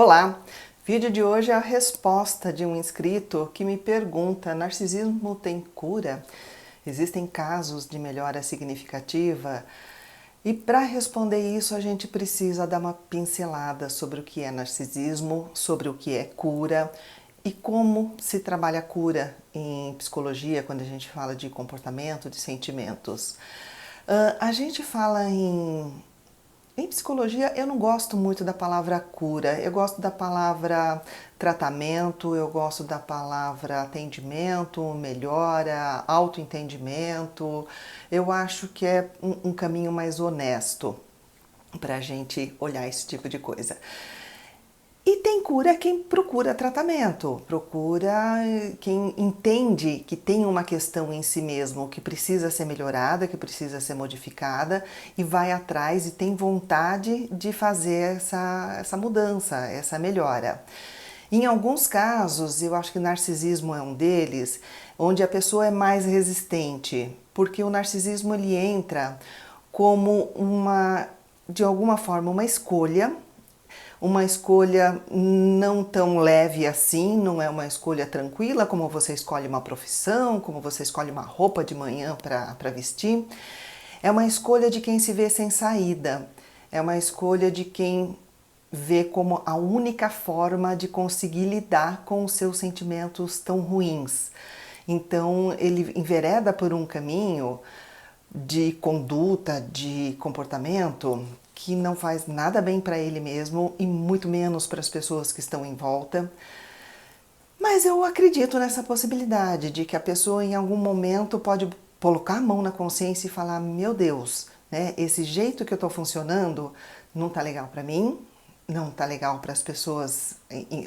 Olá! Vídeo de hoje é a resposta de um inscrito que me pergunta: narcisismo tem cura? Existem casos de melhora significativa? E para responder isso a gente precisa dar uma pincelada sobre o que é narcisismo, sobre o que é cura e como se trabalha a cura em psicologia quando a gente fala de comportamento, de sentimentos. A gente fala em psicologia, eu não gosto muito da palavra cura, eu gosto da palavra tratamento, eu gosto da palavra atendimento, melhora, autoentendimento. Eu acho que é um caminho mais honesto para a gente olhar esse tipo de coisa. E tem cura quem procura tratamento, procura quem entende que tem uma questão em si mesmo que precisa ser melhorada, que precisa ser modificada e vai atrás e tem vontade de fazer essa mudança, essa melhora. Em alguns casos, eu acho que narcisismo é um deles, onde a pessoa é mais resistente, porque o narcisismo ele entra como de alguma forma, uma escolha não tão leve assim, não é uma escolha tranquila, como você escolhe uma profissão, como você escolhe uma roupa de manhã para vestir. É uma escolha de quem se vê sem saída, é uma escolha de quem vê como a única forma de conseguir lidar com os seus sentimentos tão ruins. Então ele envereda por um caminho de conduta, de comportamento que não faz nada bem para ele mesmo e muito menos para as pessoas que estão em volta. Mas eu acredito nessa possibilidade de que a pessoa em algum momento pode colocar a mão na consciência e falar: meu Deus, né, esse jeito que eu estou funcionando não está legal para mim, não está legal para as pessoas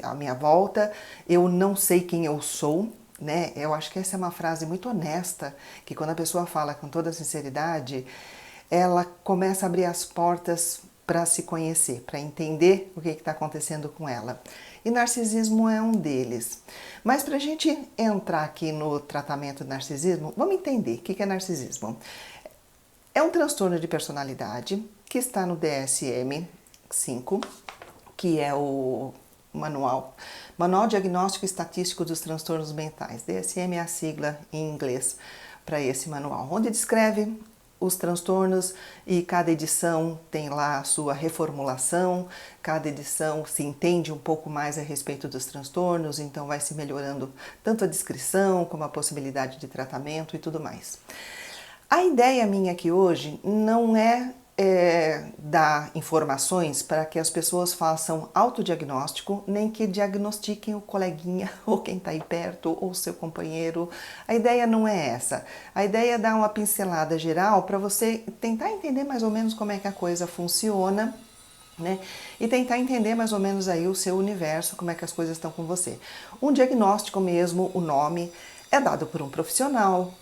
à minha volta, eu não sei quem eu sou. Né? Eu acho que essa é uma frase muito honesta, que quando a pessoa fala com toda sinceridade, ela começa a abrir as portas para se conhecer, para entender o que está acontecendo com ela. E narcisismo é um deles. Mas para a gente entrar aqui no tratamento do narcisismo, vamos entender o que é narcisismo. É um transtorno de personalidade que está no DSM-5, que é o Manual Diagnóstico e Estatístico dos Transtornos Mentais. DSM é a sigla em inglês para esse manual, onde descreve os transtornos e cada edição tem lá a sua reformulação, cada edição se entende um pouco mais a respeito dos transtornos, então vai se melhorando tanto a descrição como a possibilidade de tratamento e tudo mais. A ideia minha aqui hoje não é dar informações para que as pessoas façam autodiagnóstico, nem que diagnostiquem o coleguinha ou quem está aí perto ou seu companheiro. A ideia não é essa. A ideia é dar uma pincelada geral para você tentar entender mais ou menos como é que a coisa funciona, né? E tentar entender mais ou menos aí o seu universo, como é que as coisas estão com você. Um diagnóstico mesmo, o nome, é dado por um profissional.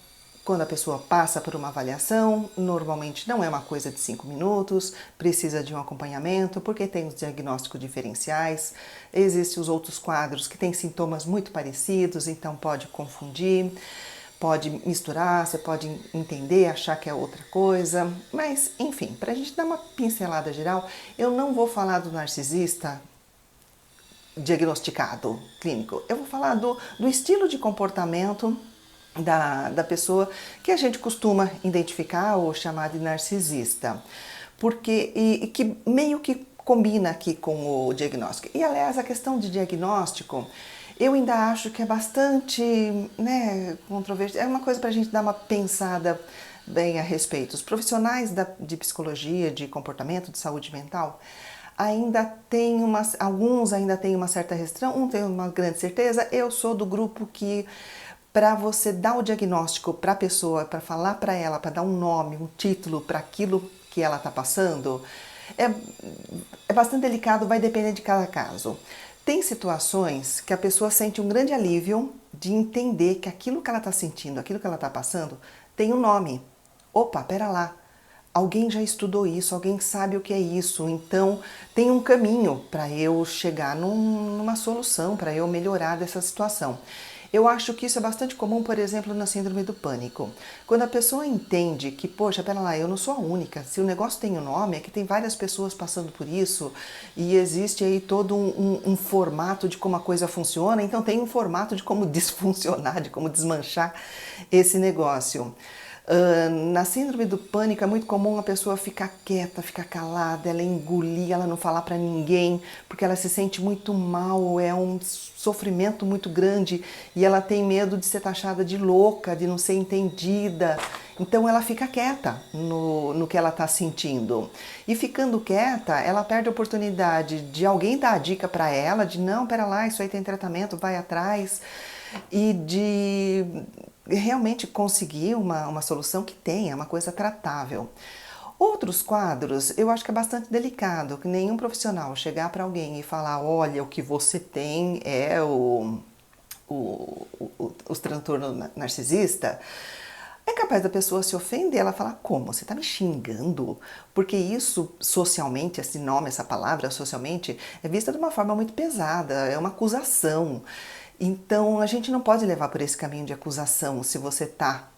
Quando a pessoa passa por uma avaliação, normalmente não é uma coisa de 5 minutos, precisa de um acompanhamento, porque tem os diagnósticos diferenciais, existem os outros quadros que têm sintomas muito parecidos, então pode confundir, pode misturar, você pode entender, achar que é outra coisa, mas enfim, para a gente dar uma pincelada geral, eu não vou falar do narcisista diagnosticado, clínico, eu vou falar do estilo de comportamento da pessoa que a gente costuma identificar ou chamar de narcisista, porque e que meio que combina aqui com o diagnóstico. E aliás, a questão de diagnóstico, eu ainda acho que é bastante, né, controversa, é uma coisa para a gente dar uma pensada bem a respeito. Os profissionais de psicologia, de comportamento, de saúde mental, ainda tem alguns ainda têm uma certa restrição, um tem uma grande certeza. Eu sou do grupo que, para você dar o diagnóstico para a pessoa, para falar para ela, para dar um nome, um título para aquilo que ela está passando, é bastante delicado, vai depender de cada caso. Tem situações que a pessoa sente um grande alívio de entender que aquilo que ela está sentindo, aquilo que ela está passando, tem um nome. Opa, pera lá. Alguém já estudou isso, alguém sabe o que é isso, então tem um caminho para eu chegar numa solução, para eu melhorar dessa situação. Eu acho que isso é bastante comum, por exemplo, na síndrome do pânico. Quando a pessoa entende que, poxa, pera lá, eu não sou a única. Se o negócio tem um nome, é que tem várias pessoas passando por isso e existe aí todo um formato de como a coisa funciona, então tem um formato de como desfuncionar, de como desmanchar esse negócio. Na síndrome do pânico é muito comum a pessoa ficar quieta, ficar calada, ela engolir, ela não falar para ninguém, porque ela se sente muito mal, é um sofrimento muito grande e ela tem medo de ser taxada de louca, de não ser entendida. Então ela fica quieta no que ela está sentindo. E ficando quieta, ela perde a oportunidade de alguém dar a dica para ela, de não, pera lá, isso aí tem tratamento, vai atrás, e de realmente conseguir uma solução que tenha, uma coisa tratável. Outros quadros, eu acho que é bastante delicado, que nenhum profissional chegar para alguém e falar, olha, o que você tem é o transtorno narcisista, é capaz da pessoa se ofender, ela falar, como? Você está me xingando? Porque isso, socialmente, esse nome, essa palavra, socialmente, é vista de uma forma muito pesada, é uma acusação. Então, a gente não pode levar por esse caminho de acusação se você está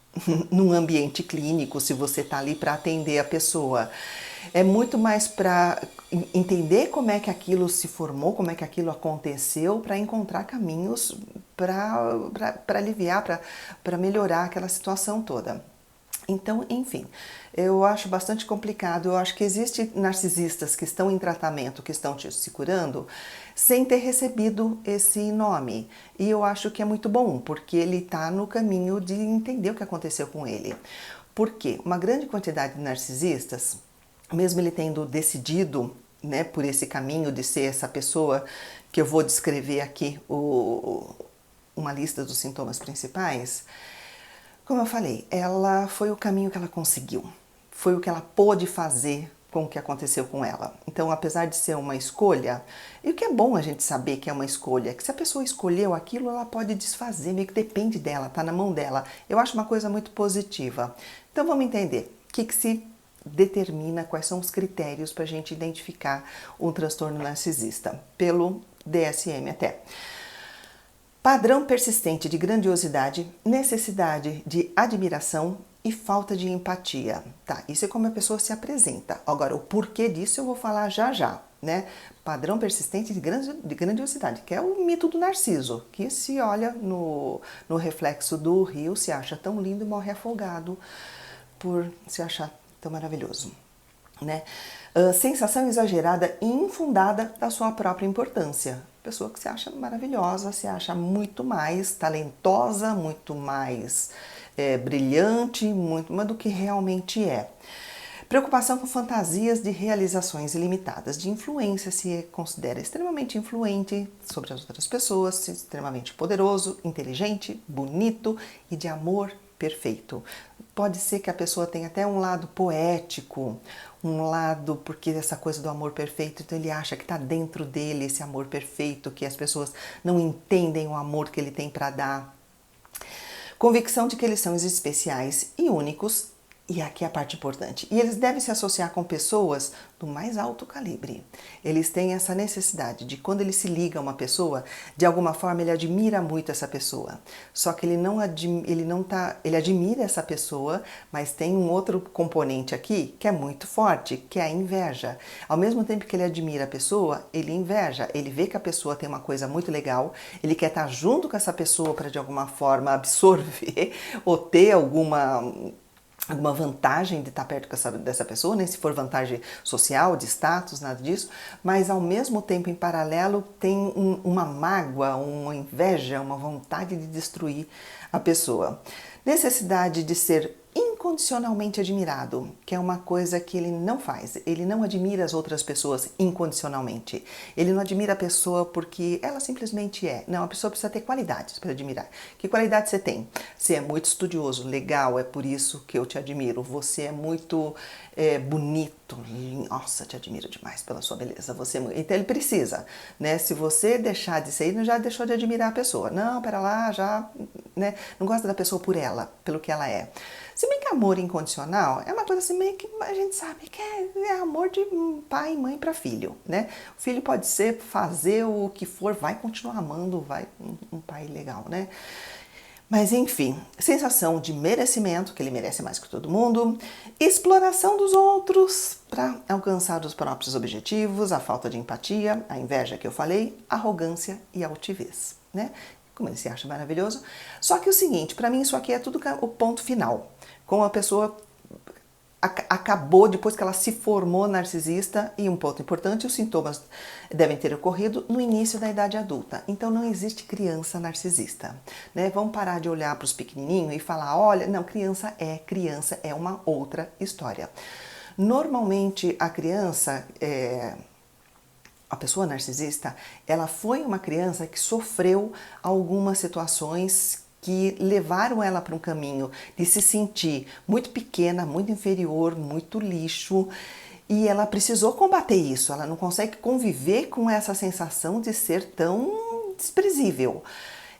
num ambiente clínico, se você está ali para atender a pessoa. É muito mais para entender como é que aquilo se formou, como é que aquilo aconteceu, para encontrar caminhos para aliviar, para melhorar aquela situação toda. Então, enfim, eu acho bastante complicado. Eu acho que existem narcisistas que estão em tratamento, que estão se curando, sem ter recebido esse nome. E eu acho que é muito bom, porque ele está no caminho de entender o que aconteceu com ele. Porque uma grande quantidade de narcisistas, mesmo ele tendo decidido, né, por esse caminho de ser essa pessoa que eu vou descrever aqui, uma lista dos sintomas principais, como eu falei, ela foi o caminho que ela conseguiu, foi o que ela pôde fazer com o que aconteceu com ela. Então, apesar de ser uma escolha, e o que é bom a gente saber que é uma escolha, é que se a pessoa escolheu aquilo, ela pode desfazer, meio que depende dela, tá na mão dela. Eu acho uma coisa muito positiva. Então, vamos entender o que se determina, quais são os critérios para a gente identificar um transtorno narcisista, pelo DSM até. Padrão persistente de grandiosidade, necessidade de admiração e falta de empatia. Tá, isso é como a pessoa se apresenta. Agora, o porquê disso eu vou falar já já, né? Padrão persistente de grandiosidade, que é o mito do Narciso, que se olha no reflexo do rio, se acha tão lindo e morre afogado por se achar tão maravilhoso, né? Sensação exagerada e infundada da sua própria importância. Pessoa que se acha maravilhosa, se acha muito mais talentosa, muito mais brilhante, muito mais do que realmente é. Preocupação com fantasias de realizações ilimitadas, de influência, se considera extremamente influente sobre as outras pessoas, extremamente poderoso, inteligente, bonito e de amor perfeito. Pode ser que a pessoa tenha até um lado poético, um lado, porque essa coisa do amor perfeito, então ele acha que está dentro dele esse amor perfeito, que as pessoas não entendem o amor que ele tem para dar. Convicção de que eles são especiais e únicos, e aqui é a parte importante, e eles devem se associar com pessoas do mais alto calibre. Eles têm essa necessidade de, quando ele se liga a uma pessoa, de alguma forma ele admira muito essa pessoa. Só que ele admira essa pessoa, mas tem um outro componente aqui que é muito forte, que é a inveja. Ao mesmo tempo que ele admira a pessoa, ele inveja. Ele vê que a pessoa tem uma coisa muito legal, ele quer estar junto com essa pessoa para de alguma forma absorver ou ter alguma vantagem de estar perto dessa pessoa, nem se for vantagem social, de status, nada disso, mas ao mesmo tempo, em paralelo, tem uma mágoa, uma inveja, uma vontade de destruir a pessoa. Necessidade de ser incondicionalmente admirado, que é uma coisa que ele não faz. Ele não admira as outras pessoas incondicionalmente. Ele não admira a pessoa porque ela simplesmente é. Não, a pessoa precisa ter qualidades para admirar. Que qualidade você tem? Você é muito estudioso, legal, é por isso que eu te admiro. Você é muito bonito, nossa, te admiro demais pela sua beleza, você... Então ele precisa, né? Se você deixar de ser, ele já deixou de admirar a pessoa. Não, pera lá, já, né? Não gosta da pessoa por ela, pelo que ela é. Se bem que amor incondicional é uma coisa assim meio que a gente sabe que é amor de pai e mãe para filho, né? O filho pode ser, fazer o que for, vai continuar amando, vai um pai legal, né? Mas enfim, sensação de merecimento, que ele merece mais que todo mundo, exploração dos outros para alcançar os próprios objetivos, a falta de empatia, a inveja que eu falei, arrogância e altivez, né? Como ele se acha maravilhoso. Só que o seguinte, para mim isso aqui é tudo o ponto final. Como a pessoa acabou, depois que ela se formou narcisista, e um ponto importante, os sintomas devem ter ocorrido no início da idade adulta. Então não existe criança narcisista, né? Vamos parar de olhar para os pequenininhos e falar, olha, não, criança é uma outra história. Normalmente a criança, a pessoa narcisista, ela foi uma criança que sofreu algumas situações que levaram ela para um caminho de se sentir muito pequena, muito inferior, muito lixo, e ela precisou combater isso. Ela não consegue conviver com essa sensação de ser tão desprezível.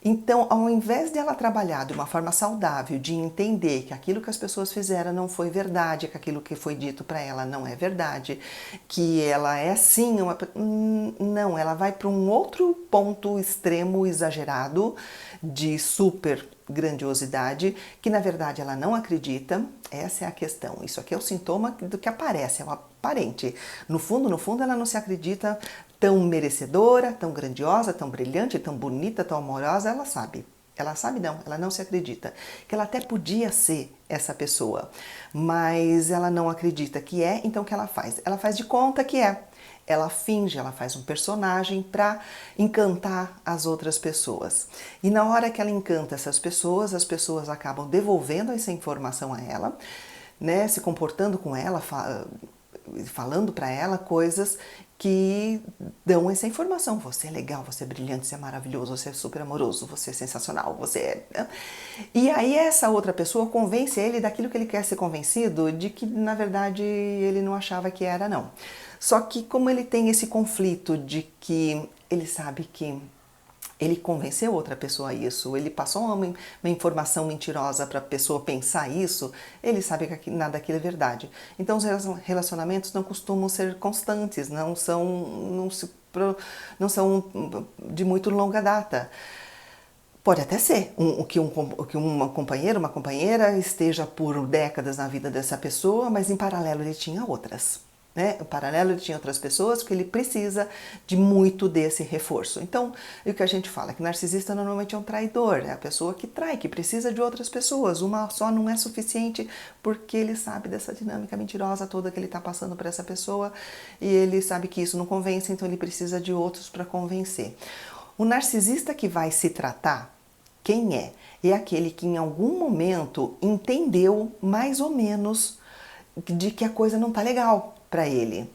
Então, ao invés de ela trabalhar de uma forma saudável, de entender que aquilo que as pessoas fizeram não foi verdade, que aquilo que foi dito para ela não é verdade, que ela é sim uma... Não, ela vai para um outro ponto extremo, exagerado, de super grandiosidade, que na verdade ela não acredita. Essa é a questão. Isso aqui é o sintoma do que aparece, é o aparente. No fundo, ela não se acredita tão merecedora, tão grandiosa, tão brilhante, tão bonita, tão amorosa. Ela sabe. Ela sabe não, ela não se acredita. Que ela até podia ser essa pessoa, mas ela não acredita que é, então o que ela faz? Ela faz de conta que é. Ela finge, ela faz um personagem para encantar as outras pessoas. E na hora que ela encanta essas pessoas, as pessoas acabam devolvendo essa informação a ela, né, se comportando com ela, falando para ela coisas que dão essa informação. Você é legal, você é brilhante, você é maravilhoso, você é super amoroso, você é sensacional, você é... E aí essa outra pessoa convence ele daquilo que ele quer ser convencido, de que na verdade ele não achava que era, não. Só que como ele tem esse conflito de que ele sabe que ele convenceu outra pessoa a isso, ele passou uma informação mentirosa para a pessoa pensar isso, ele sabe que nada daquilo é verdade. Então os relacionamentos não costumam ser constantes, não são de muito longa data. Pode até ser que uma companheira, uma companheira esteja por décadas na vida dessa pessoa, mas em paralelo ele tinha outras. Né? Em paralelo ele tinha outras pessoas, porque ele precisa de muito desse reforço. Então, o que a gente fala é que narcisista normalmente é um traidor, é a pessoa que trai, que precisa de outras pessoas. Uma só não é suficiente porque ele sabe dessa dinâmica mentirosa toda que ele está passando para essa pessoa e ele sabe que isso não convence, então ele precisa de outros para convencer. O narcisista que vai se tratar, quem é? É aquele que em algum momento entendeu mais ou menos de que a coisa não tá legal para ele,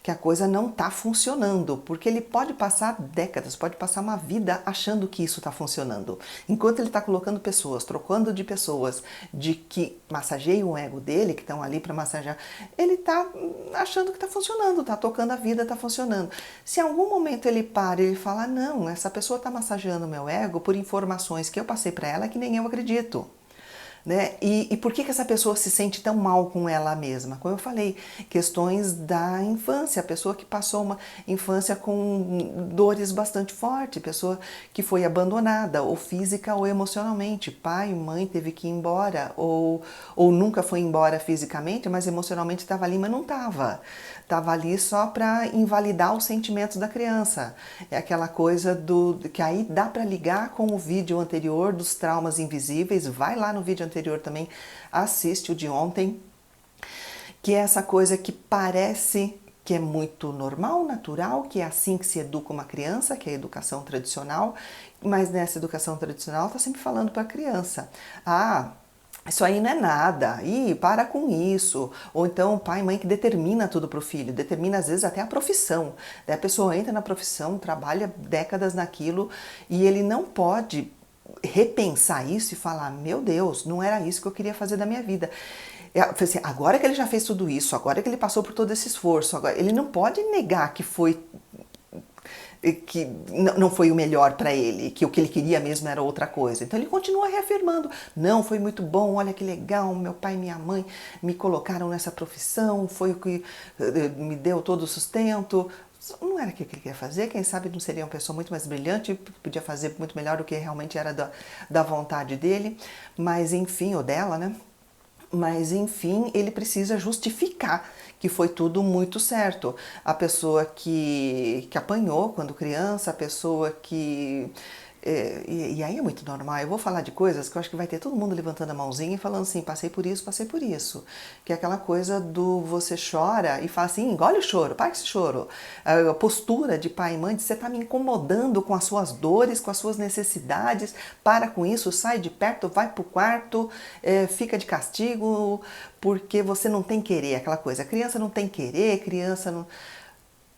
que a coisa não tá funcionando, porque ele pode passar décadas, pode passar uma vida achando que isso tá funcionando. Enquanto ele tá colocando pessoas, trocando de pessoas, de que massageiam o ego dele, que estão ali para massagear, ele tá achando que tá funcionando, tá tocando a vida, tá funcionando. Se em algum momento ele para e ele fala, não, essa pessoa tá massageando o meu ego por informações que eu passei para ela que nem eu acredito. Né? E por que essa pessoa se sente tão mal com ela mesma? Como eu falei, questões da infância, a pessoa que passou uma infância com dores bastante fortes, pessoa que foi abandonada, ou física ou emocionalmente, pai, mãe teve que ir embora, ou nunca foi embora fisicamente, mas emocionalmente estava ali, mas não estava. Estava ali só para invalidar os sentimentos da criança. É aquela coisa que aí dá para ligar com o vídeo anterior dos traumas invisíveis, vai lá no vídeo anterior também, assiste o de ontem, que é essa coisa que parece que é muito normal, natural, que é assim que se educa uma criança, que é a educação tradicional, mas nessa educação tradicional está sempre falando para a criança, isso aí não é nada, para com isso. Ou então o pai e mãe que determina tudo para o filho, determina às vezes até a profissão. Daí a pessoa entra na profissão, trabalha décadas naquilo e ele não pode repensar isso e falar, meu Deus, não era isso que eu queria fazer da minha vida. Assim, agora que ele já fez tudo isso, agora que ele passou por todo esse esforço, agora, ele não pode negar que não foi o melhor para ele, que o que ele queria mesmo era outra coisa. Então ele continua reafirmando, não, foi muito bom, olha que legal, meu pai e minha mãe me colocaram nessa profissão, foi o que me deu todo o sustento. Não era aquilo que ele queria fazer, quem sabe não seria uma pessoa muito mais brilhante, podia fazer muito melhor do que realmente era da vontade dele, mas enfim, ou dela, né? Mas, enfim, ele precisa justificar que foi tudo muito certo. A pessoa que apanhou quando criança, a pessoa que... e aí é muito normal. Eu vou falar de coisas que eu acho que vai ter todo mundo levantando a mãozinha e falando assim, passei por isso, passei por isso. Que é aquela coisa do você chora e fala assim, engole o choro, para com esse choro. A postura de pai e mãe, de você tá me incomodando com as suas dores, com as suas necessidades, para com isso, sai de perto, vai pro quarto, fica de castigo, porque você não tem querer, aquela coisa. A criança não tem querer, criança não...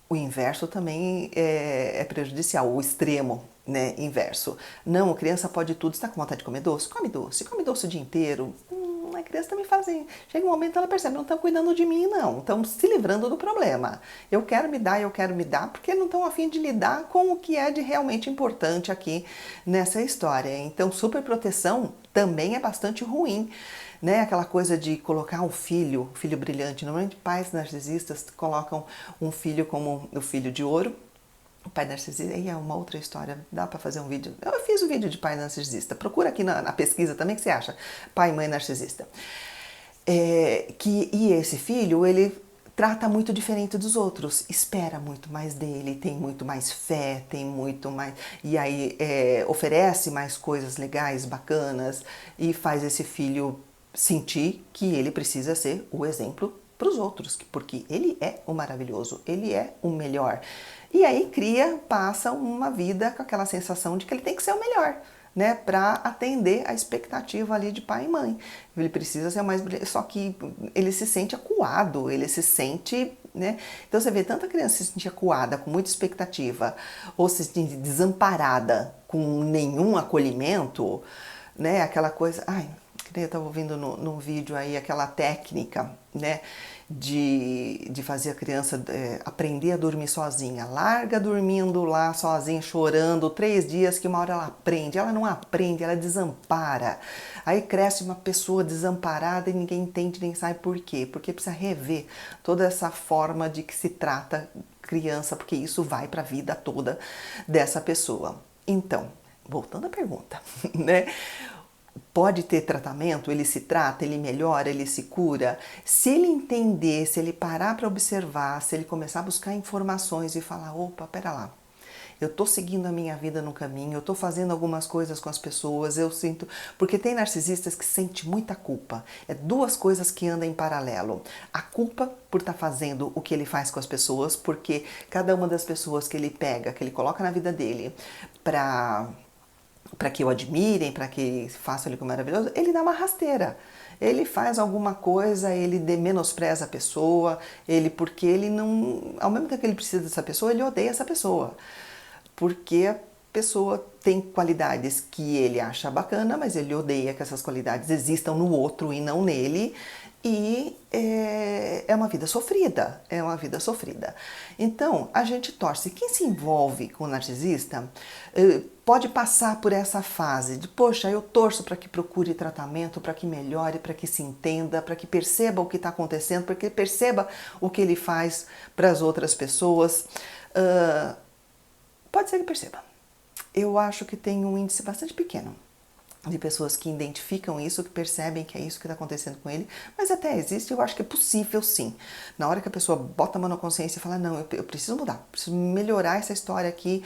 O inverso também é prejudicial, o extremo, né, inverso. Não, a criança pode tudo, está com vontade de comer doce? Come doce o dia inteiro. A criança também faz assim, chega um momento ela percebe, não estão cuidando de mim não, estão se livrando do problema. Eu quero me dar, porque não estão a fim de lidar com o que é de realmente importante aqui nessa história. Então, superproteção também é bastante ruim. Né, aquela coisa de colocar um filho brilhante. Normalmente pais narcisistas colocam um filho como o filho de ouro. O pai narcisista, aí é uma outra história, dá para fazer um vídeo. Eu fiz um vídeo de pai narcisista, procura aqui na pesquisa também que você acha, pai e mãe narcisista. E esse filho, ele trata muito diferente dos outros, espera muito mais dele, tem muito mais fé, tem muito mais... E aí oferece mais coisas legais, bacanas, e faz esse filho sentir que ele precisa ser o exemplo para os outros, porque ele é o maravilhoso, ele é o melhor. E aí passa uma vida com aquela sensação de que ele tem que ser o melhor, né, para atender a expectativa ali de pai e mãe. Ele precisa ser o mais brilhante, só que ele se sente acuado, ele se sente, né? Então você vê tanta criança se sentir acuada, com muita expectativa, ou se sentir desamparada, com nenhum acolhimento, né? Aquela coisa, eu estava ouvindo num vídeo aí aquela técnica, né, de fazer a criança aprender a dormir sozinha. Larga dormindo lá sozinha, chorando, 3 dias que uma hora ela aprende. Ela não aprende, ela desampara. Aí cresce uma pessoa desamparada e ninguém entende, nem sabe por quê. Porque precisa rever toda essa forma de que se trata criança, porque isso vai para a vida toda dessa pessoa. Então, voltando à pergunta, né? Pode ter tratamento, ele se trata, ele melhora, ele se cura. Se ele entender, se ele parar para observar, se ele começar a buscar informações e falar, opa, pera lá, eu tô seguindo a minha vida no caminho, eu tô fazendo algumas coisas com as pessoas, eu sinto... Porque tem narcisistas que sentem muita culpa. É 2 coisas que andam em paralelo. A culpa por estar fazendo o que ele faz com as pessoas, porque cada uma das pessoas que ele pega, que ele coloca na vida dele para que o admirem, para que façam ele como maravilhoso, ele dá uma rasteira. Ele faz alguma coisa, ele menospreza a pessoa, porque ele não... Ao mesmo tempo que ele precisa dessa pessoa, ele odeia essa pessoa. Porque a pessoa tem qualidades que ele acha bacana, mas ele odeia que essas qualidades existam no outro e não nele. E é uma vida sofrida, é uma vida sofrida. Então, a gente torce. Quem se envolve com o narcisista pode passar por essa fase de, poxa, eu torço para que procure tratamento, para que melhore, para que se entenda, para que perceba o que está acontecendo, para que perceba o que ele faz para as outras pessoas. Pode ser que perceba. Eu acho que tem um índice bastante pequeno de pessoas que identificam isso, que percebem que é isso que está acontecendo com ele, mas até existe, eu acho que é possível sim. Na hora que a pessoa bota a mão na consciência e fala, não, eu preciso mudar, preciso melhorar essa história aqui,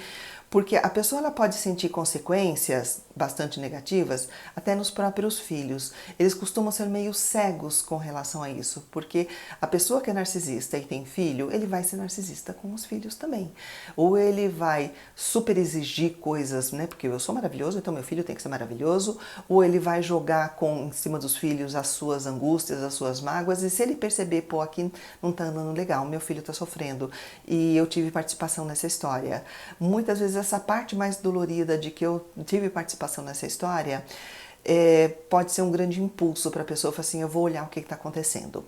porque a pessoa ela pode sentir consequências bastante negativas até nos próprios filhos. Eles costumam ser meio cegos com relação a isso, porque a pessoa que é narcisista e tem filho, ele vai ser narcisista com os filhos também. Ou ele vai super exigir coisas, né? Porque eu sou maravilhoso, então meu filho tem que ser maravilhoso. Ou ele vai jogar em cima dos filhos as suas angústias, as suas mágoas. E se ele perceber, pô, aqui não tá andando legal, meu filho tá sofrendo e eu tive participação nessa história. Muitas vezes essa parte mais dolorida de que eu tive participação nessa história pode ser um grande impulso para a pessoa falar assim, eu vou olhar o que está acontecendo.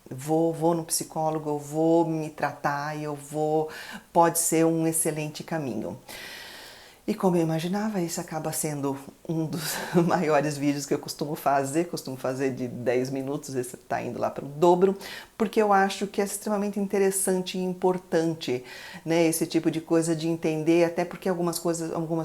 Vou no psicólogo, eu vou me tratar, pode ser um excelente caminho. E como eu imaginava, isso acaba sendo um dos maiores vídeos que eu costumo fazer de 10 minutos, esse está indo lá para o dobro, porque eu acho que é extremamente interessante e importante, né, esse tipo de coisa de entender, até porque algumas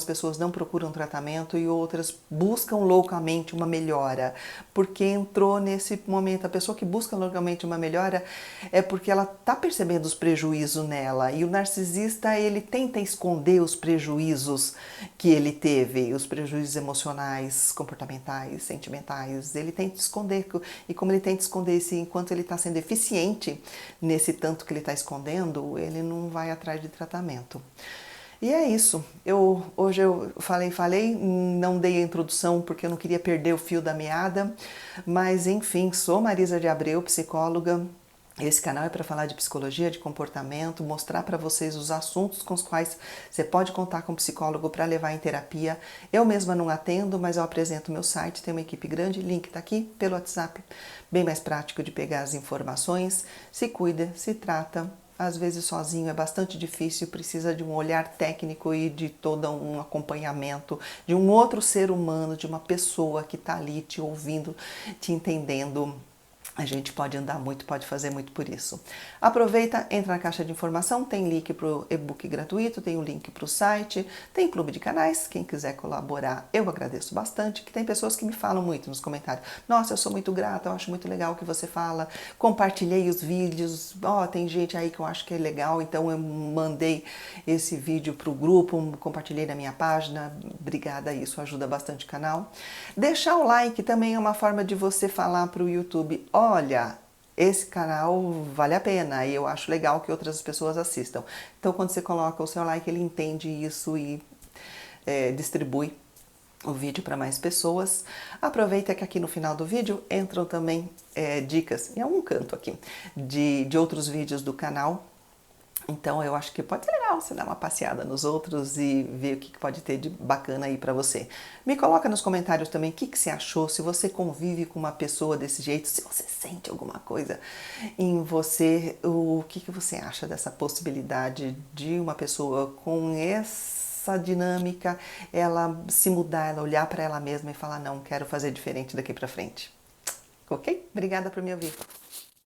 pessoas não procuram tratamento e outras buscam loucamente uma melhora, porque entrou nesse momento, a pessoa que busca loucamente uma melhora é porque ela está percebendo os prejuízos nela, e o narcisista, ele tenta esconder os prejuízos que ele teve, os prejuízos emocionais, comportamentais, sentimentais, ele tenta esconder, e como ele tenta esconder isso enquanto ele está sendo eficiente nesse tanto que ele está escondendo, ele não vai atrás de tratamento. E é isso, hoje eu falei, não dei a introdução porque eu não queria perder o fio da meada, mas enfim, sou Marisa de Abreu, psicóloga. Esse canal é para falar de psicologia, de comportamento, mostrar para vocês os assuntos com os quais você pode contar com um psicólogo para levar em terapia. Eu mesma não atendo, mas eu apresento meu site, tem uma equipe grande, link está aqui pelo WhatsApp, bem mais prático de pegar as informações. Se cuida, se trata. Às vezes sozinho é bastante difícil, precisa de um olhar técnico e de todo um acompanhamento de um outro ser humano, de uma pessoa que está ali te ouvindo, te entendendo. A gente pode andar muito, pode fazer muito por isso. Aproveita, entra na caixa de informação, tem link para o e-book gratuito, tem o link para o site, tem clube de canais, quem quiser colaborar, eu agradeço bastante, que tem pessoas que me falam muito nos comentários. Nossa, eu sou muito grata, eu acho muito legal o que você fala, compartilhei os vídeos, tem gente aí que eu acho que é legal, então eu mandei esse vídeo para o grupo, compartilhei na minha página, obrigada, isso ajuda bastante o canal. Deixar o like também é uma forma de você falar para o YouTube, olha, esse canal vale a pena e eu acho legal que outras pessoas assistam. Então, quando você coloca o seu like, ele entende isso e distribui o vídeo para mais pessoas. Aproveita que aqui no final do vídeo entram também dicas, em algum canto aqui, de outros vídeos do canal. Então eu acho que pode ser legal você dar uma passeada nos outros e ver o que pode ter de bacana aí pra você. Me coloca nos comentários também o que você achou, se você convive com uma pessoa desse jeito, se você sente alguma coisa em você, o que você acha dessa possibilidade de uma pessoa com essa dinâmica, ela se mudar, ela olhar para ela mesma e falar, não, quero fazer diferente daqui pra frente. Ok? Obrigada por me ouvir.